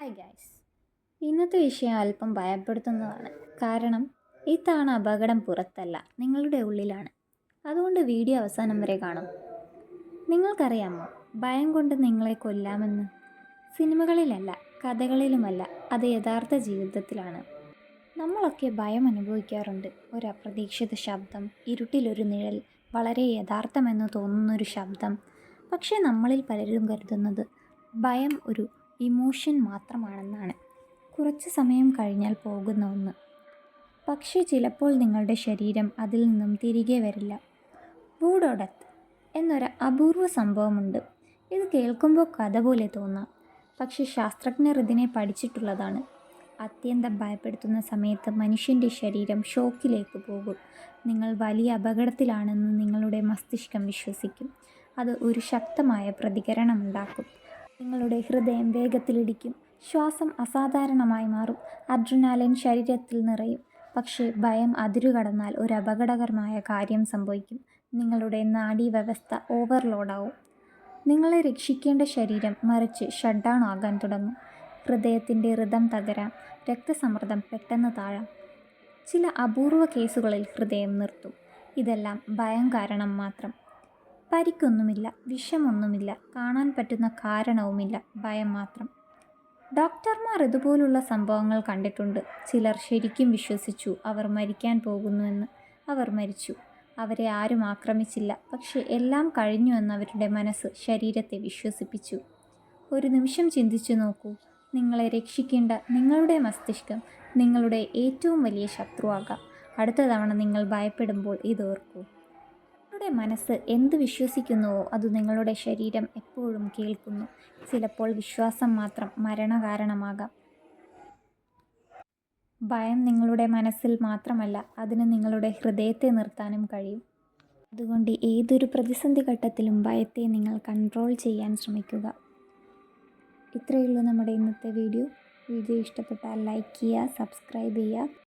Hi guys, ഇന്നത്തെ വിഷയം അല്പം ഭയപ്പെടുത്തുന്നതാണ്. കാരണം ഇത്തവണ അപകടം പുറത്തല്ല, നിങ്ങളുടെ ഉള്ളിലാണ്. അതുകൊണ്ട് വീഡിയോ അവസാനം വരെ കാണും. നിങ്ങൾക്കറിയാമോ, ഭയം കൊണ്ട് നിങ്ങളെ കൊല്ലാമെന്ന്? സിനിമകളിലല്ല, കഥകളിലുമല്ല, അത് യഥാർത്ഥ ജീവിതത്തിലാണ്. നമ്മളൊക്കെ ഭയം അനുഭവിക്കാറുണ്ട്. ഒരു അപ്രതീക്ഷിത ശബ്ദം, ഇരുട്ടിലൊരു നിഴൽ, വളരെ യഥാർത്ഥമെന്ന് തോന്നുന്നൊരു ശബ്ദം. പക്ഷേ നമ്മളിൽ പലരും കരുതുന്നത് ഭയം ഒരു ഇമോഷൻ മാത്രമാണെന്നാണ്, കുറച്ച് സമയം കഴിഞ്ഞാൽ പോകുന്ന ഒന്ന്. പക്ഷേ ചിലപ്പോൾ നിങ്ങളുടെ ശരീരം അതിൽ നിന്നും തിരികെ വരില്ല. വൂഡോ ഡെത്ത് എന്നൊരു അപൂർവ സംഭവമുണ്ട്. ഇത് കേൾക്കുമ്പോൾ കഥ പോലെ തോന്നാം, പക്ഷേ ശാസ്ത്രജ്ഞർ ഇതിനെ പഠിച്ചിട്ടുള്ളതാണ്. അത്യന്തം ഭയപ്പെടുത്തുന്ന സമയത്ത് മനുഷ്യൻ്റെ ശരീരം ഷോക്കിലേക്ക് പോകും. നിങ്ങൾ വലിയ അപകടത്തിലാണെന്ന് നിങ്ങളുടെ മസ്തിഷ്കം വിശ്വസിക്കും. അത് ഒരു ശക്തമായ പ്രതികരണമുണ്ടാക്കും. നിങ്ങളുടെ ഹൃദയം വേഗത്തിലിടിക്കും, ശ്വാസം അസാധാരണമായി മാറും, അഡ്രിനാലിൻ ശരീരത്തിൽ നിറയും. പക്ഷേ ഭയം അതിരുകടന്നാൽ ഒരു അപകടകരമായ കാര്യം സംഭവിക്കും. നിങ്ങളുടെ നാഡീവ്യവസ്ഥ ഓവർലോഡാവും. നിങ്ങളെ രക്ഷിക്കേണ്ട ശരീരം മറിച്ച് ഷട്ട് ഡൗൺ ആകാൻ തുടങ്ങും. ഹൃദയത്തിൻ്റെ റിതം തകരാം, രക്തസമ്മർദ്ദം പെട്ടെന്ന് താഴാം. ചില അപൂർവ കേസുകളിൽ ഹൃദയം നിർത്തും. ഇതെല്ലാം ഭയം കാരണം മാത്രം. പരിക്കൊന്നുമില്ല, വിഷമൊന്നുമില്ല, കാണാൻ പറ്റുന്ന കാരണവുമില്ല, ഭയം മാത്രം. ഡോക്ടർമാർ ഇതുപോലുള്ള സംഭവങ്ങൾ കണ്ടിട്ടുണ്ട്. ചിലർ ശരിക്കും വിശ്വസിച്ചു അവർ മരിക്കാൻ പോകുന്നുവെന്ന്. അവർ മരിച്ചു. അവരെ ആരും ആക്രമിച്ചില്ല, പക്ഷേ എല്ലാം കഴിഞ്ഞുവെന്ന് അവരുടെ മനസ്സ് ശരീരത്തെ വിശ്വസിപ്പിച്ചു. ഒരു നിമിഷം ചിന്തിച്ചു നോക്കൂ, നിങ്ങളെ രക്ഷിക്കേണ്ട നിങ്ങളുടെ മസ്തിഷ്കം നിങ്ങളുടെ ഏറ്റവും വലിയ ശത്രുവാകാം. അടുത്ത തവണ നിങ്ങൾ ഭയപ്പെടുമ്പോൾ ഇതോർക്കൂ. നിങ്ങളുടെ മനസ്സ് എന്ത് വിശ്വസിക്കുന്നുവോ അത് നിങ്ങളുടെ ശരീരം എപ്പോഴും കേൾക്കുന്നു. ചിലപ്പോൾ വിശ്വാസം മാത്രം മരണകാരണമാകാം. ഭയം നിങ്ങളുടെ മനസ്സിൽ മാത്രമല്ല, അതിന് നിങ്ങളുടെ ഹൃദയത്തെ നിർത്താനും കഴിയും. അതുകൊണ്ട് ഏതൊരു പ്രതിസന്ധി ഘട്ടത്തിലും ഭയത്തെ നിങ്ങൾ കൺട്രോൾ ചെയ്യാൻ ശ്രമിക്കുക. ഇത്രയേ ഉള്ളൂ നമ്മുടെ ഇന്നത്തെ വീഡിയോ. വീഡിയോ ഇഷ്ടപ്പെട്ടാൽ ലൈക്ക് ചെയ്യുക, സബ്സ്ക്രൈബ് ചെയ്യുക.